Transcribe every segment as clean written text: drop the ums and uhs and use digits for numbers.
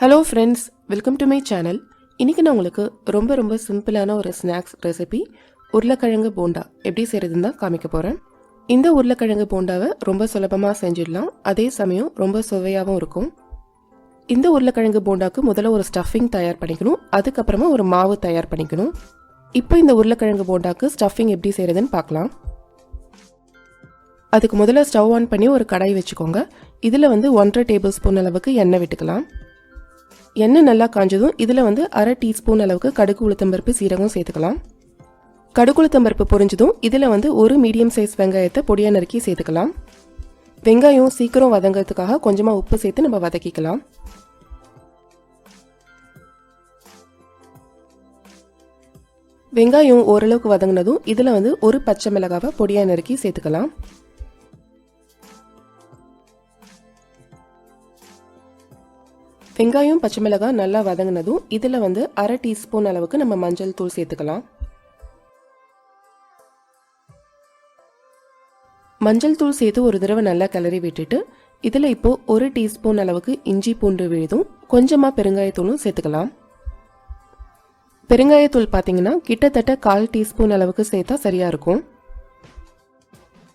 Hello friends, welcome to my channel. இன்றைக்கி நான் உங்களுக்கு ரொம்ப சிம்பிளான ஒரு ஸ்நாக்ஸ் ரெசிபி உருளைக்கிழங்கு போண்டா எப்படி செய்கிறதுன்னு தான் காமிக்க போகிறேன். இந்த உருளைக்கிழங்கு போண்டாவை ரொம்ப சுலபமாக செஞ்சிடலாம், அதே சமயம் ரொம்ப சுவையாகவும் இருக்கும். இந்த உருளைக்கிழங்கு போண்டாவுக்கு முதல்ல ஒரு ஸ்டஃபிங் தயார் பண்ணிக்கணும், அதுக்கப்புறமா ஒரு மாவு தயார் பண்ணிக்கணும். இப்போ இந்த உருளைக்கிழங்கு போண்டாவுக்கு ஸ்டஃபிங் எப்படி செய்கிறதுன்னு பார்க்கலாம். அதுக்கு முதல்ல ஸ்டவ் ஆன் பண்ணி ஒரு கடாய் வச்சுக்கோங்க. இதில் 1.5 டேபிள் ஸ்பூன் அளவுக்கு எண்ணெய் விட்டுக்கலாம். எண்ணெய் நல்லா காஞ்சதும் இதில் 1/2 டீஸ்பூன் அளவுக்கு கடுகு உளுத்தம்பருப்பு சீரகம் சேர்த்துக்கலாம். கடுகு உளுத்தம்பருப்பு பொரிஞ்சதும் இதில் ஒரு மீடியம் சைஸ் வெங்காயத்தை பொடியாக நறுக்கி சேர்த்துக்கலாம். வெங்காயம் சீக்கிரம் வதங்கிறதுக்காக கொஞ்சமாக உப்பு சேர்த்து நம்ம வதக்கிக்கலாம். வெங்காயம் ஓரளவுக்கு வதங்கினதும் இதில் ஒரு பச்சை மிளகாவை பொடியாக நறுக்கி சேர்த்துக்கலாம். வெங்காயம் பச்சை மிளகாய் நல்லா வதங்கினதும் இதில் 1/2 டீஸ்பூன் அளவுக்கு நம்ம மஞ்சள் தூள் சேர்த்துக்கலாம். மஞ்சள் தூள் சேர்த்து ஒரு தடவை நல்லா கிளறி விட்டுட்டு இதில் இப்போ 1 டீஸ்பூன் அளவுக்கு இஞ்சி பூண்டு விழுதும் கொஞ்சமாக பெருங்காயத்தூளும் சேர்த்துக்கலாம். பெருங்காயத்தூள் பார்த்தீங்கன்னா கிட்டத்தட்ட 1/4 டீஸ்பூன் அளவுக்கு சேர்த்தா சரியாக இருக்கும்.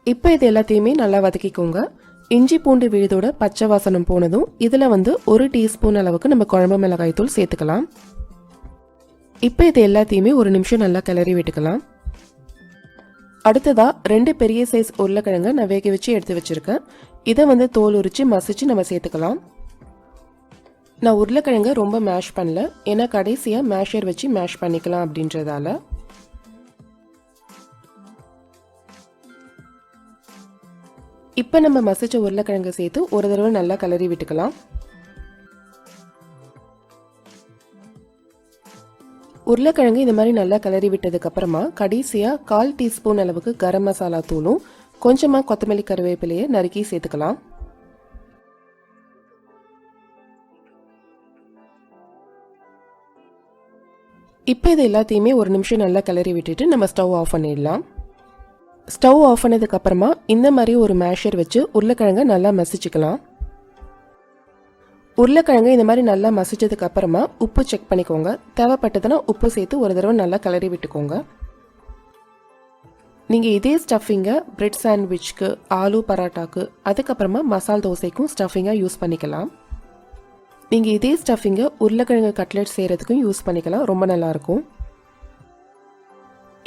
இப்போ இது எல்லாத்தையுமே நல்லா வதக்கிக்கோங்க. இஞ்சி பூண்டு விழுதோட பச்சை வாசனம் போனதும் இதில் 1 டீஸ்பூன் அளவுக்கு நம்ம குழம்பு மிளகாய் தூள் சேர்த்துக்கலாம். இப்போ இது எல்லாத்தையுமே ஒரு நிமிஷம் நல்லா கிளறி விட்டுக்கலாம். அடுத்ததா 2 பெரிய சைஸ் உருளைக்கிழங்க நான் வேக வச்சு எடுத்து வச்சிருக்கேன். இதை தோல் உரிச்சு மசிச்சு நம்ம சேர்த்துக்கலாம். நான் உருளைக்கிழங்க ரொம்ப மேஷ் பண்ணல, ஏன்னா கடைசியாக மேஷர் வச்சு மேஷ் பண்ணிக்கலாம் அப்படின்றதால. இப்போ நம்ம மசிச்ச உருளைக்கிழங்கு சேர்த்து ஒரு தடவை நல்லா கிளறி விட்டுக்கலாம். உருளைக்கிழங்கு இந்த மாதிரி நல்லா கிளறி விட்டதுக்கு அப்புறமா கடைசியாக 1/4 டீஸ்பூன் அளவுக்கு கரம் மசாலா தூளும் கொஞ்சமாக கொத்தமல்லி கருவேப்பிலையை நறுக்கி சேர்த்துக்கலாம். இப்போ இது எல்லாத்தையுமே ஒரு நிமிஷம் நல்லா கிளறி விட்டுட்டு நம்ம ஸ்டவ் ஆஃப் பண்ணிடலாம். ஸ்டவ் ஆஃப் பண்ணதுக்கு அப்புறமா இந்த மாதிரி ஒரு மேஷர் வச்சு உருளைக்கிழங்க நல்லா மசிச்சுக்கலாம். உருளைக்கிழங்கு இந்த மாதிரி நல்லா மசிச்சதுக்கு அப்புறமா உப்பு செக் பண்ணிக்கோங்க. தேவைப்பட்டதுன்னா உப்பு சேர்த்து ஒரு தடவை நல்லா கிளறி விட்டுக்கோங்க. நீங்கள் இதே ஸ்டஃபிங்கை பிரெட் சாண்ட்விச்க்கு, ஆலு பராட்டாக்கு, அதுக்கப்புறமா மசால் தோசைக்கும் ஸ்டஃபிங்காக யூஸ் பண்ணிக்கலாம். நீங்கள் இதே ஸ்டஃபிங்கை உருளைக்கிழங்கு கட்லெட் செய்கிறதுக்கும் யூஸ் பண்ணிக்கலாம், ரொம்ப நல்லாயிருக்கும்.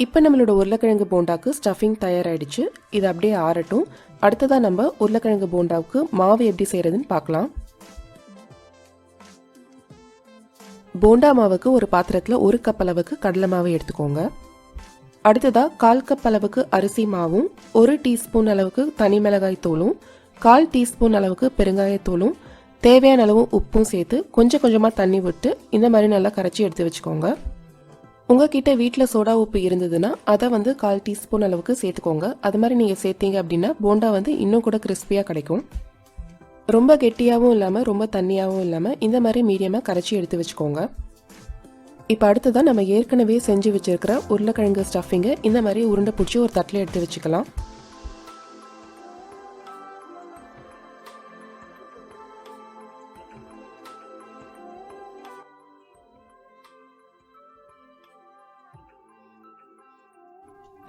இப்போ நம்மளோட உருளைக்கிழங்கு போண்டாவுக்கு ஸ்டஃபிங் தயாராகிடுச்சு. இது அப்படியே ஆறட்டும். அடுத்ததாக நம்ம உருளைக்கிழங்கு போண்டாவுக்கு மாவு எப்படி செய்கிறதுன்னு பார்க்கலாம். போண்டா மாவுக்கு ஒரு பாத்திரத்தில் 1 கப் அளவுக்கு கடலை மாவு எடுத்துக்கோங்க. அடுத்ததாக 1/4 கப் அளவுக்கு அரிசி மாவும் 1 டீஸ்பூன் அளவுக்கு தனி மிளகாய் தூளும் 1/4 டீஸ்பூன் அளவுக்கு பெருங்காயத்தூளும் தேவையான அளவு உப்பும் சேர்த்து கொஞ்சம் கொஞ்சமாக தண்ணி விட்டு இந்த மாதிரி நல்லா கரைச்சி எடுத்து வச்சுக்கோங்க. உங்ககிட்ட வீட்டில் சோடா உப்பு இருந்ததுன்னா அதை 1/4 டீஸ்பூன் அளவுக்கு சேர்த்துக்கோங்க. அது மாதிரி நீங்கள் சேர்த்தீங்க அப்படின்னா போண்டா இன்னும் கூட கிறிஸ்பியாக கிடைக்கும். ரொம்ப கெட்டியாகவும் இல்லாமல் ரொம்ப தண்ணியாகவும் இல்லாமல் இந்த மாதிரி மீடியமாக கரைச்சி எடுத்து வச்சுக்கோங்க. இப்போ அடுத்ததான் நம்ம ஏற்கனவே செஞ்சு வச்சுருக்கிற உருளைக்கிழங்கு ஸ்டஃபிங்கை இந்த மாதிரி உருண்டை பிடிச்சி ஒரு தட்டில் எடுத்து வச்சுக்கலாம்.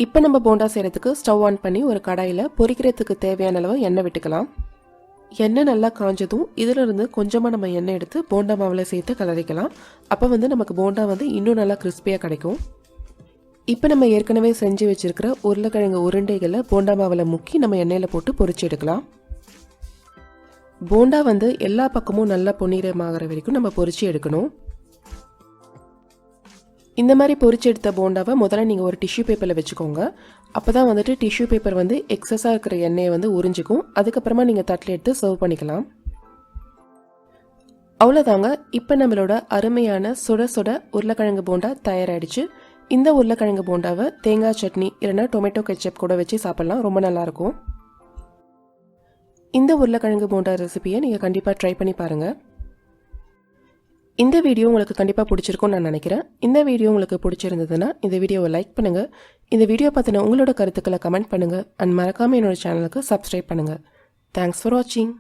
இப்போ நம்ம போண்டா செய்கிறதுக்கு ஸ்டவ் ஆன் பண்ணி ஒரு கடாயில் பொரிக்கிறதுக்கு தேவையான அளவு எண்ணெய் விட்டுக்கலாம். எண்ணெய் நல்லா காஞ்சதும் இதிலிருந்து கொஞ்சமாக நம்ம எண்ணெய் எடுத்து போண்டா மாவில் சேர்த்து கலரிக்கலாம். அப்போ நமக்கு போண்டா இன்னும் நல்லா கிறிஸ்பியாக கிடைக்கும். இப்போ நம்ம ஏற்கனவே செஞ்சு வச்சுருக்கிற உருளைக்கிழங்கு உருண்டைகளை போண்டா மாவில் முக்கி நம்ம எண்ணெயில் போட்டு பொரிச்சு எடுக்கலாம். போண்டா எல்லா பக்கமும் நல்லா பொன்னிறமாகிற வரைக்கும் நம்ம பொரிச்சு எடுக்கணும். இந்த மாதிரி பொரிச்சு எடுத்த போண்டாவை முதல்ல நீங்கள் ஒரு டிஷ்யூ பேப்பரில் வச்சுக்கோங்க. அப்போ தான் டிஷ்யூ பேப்பர் எக்ஸஸாக இருக்கிற எண்ணெயை உறிஞ்சிக்கும். அதுக்கப்புறமா நீங்கள் தட்டில் எடுத்து சர்வ் பண்ணிக்கலாம். அவ்வளோதாங்க. இப்போ நம்மளோட அருமையான சுட சுட உருளைக்கிழங்கு போண்டா தயாராகிடுச்சு. இந்த உருளைக்கிழங்கு போண்டாவை தேங்காய் சட்னி இல்லைன்னா டொமேட்டோ கெச்சப் கூட வச்சு சாப்பிட்லாம், ரொம்ப நல்லாயிருக்கும். இந்த உருளைக்கிழங்கு போண்டா ரெசிபியை நீங்கள் கண்டிப்பாக ட்ரை பண்ணி பாருங்கள். இந்த வீடியோ உங்களுக்கு கண்டிப்பாக பிடிச்சிருக்கும்னு நான் நினைக்கிறேன். இந்த வீடியோ உங்களுக்கு பிடிச்சிருந்ததுன்னா இந்த வீடியோவை லைக் பண்ணுங்கள். இந்த வீடியோ பற்றின உங்களோட கருத்துக்களை கமெண்ட் பண்ணுங்கள். அண்ட் மறக்காமல் என்னோட சேனலுக்கு சப்ஸ்கிரைப் பண்ணுங்கள். தேங்க்ஸ் ஃபார் வாட்சிங்.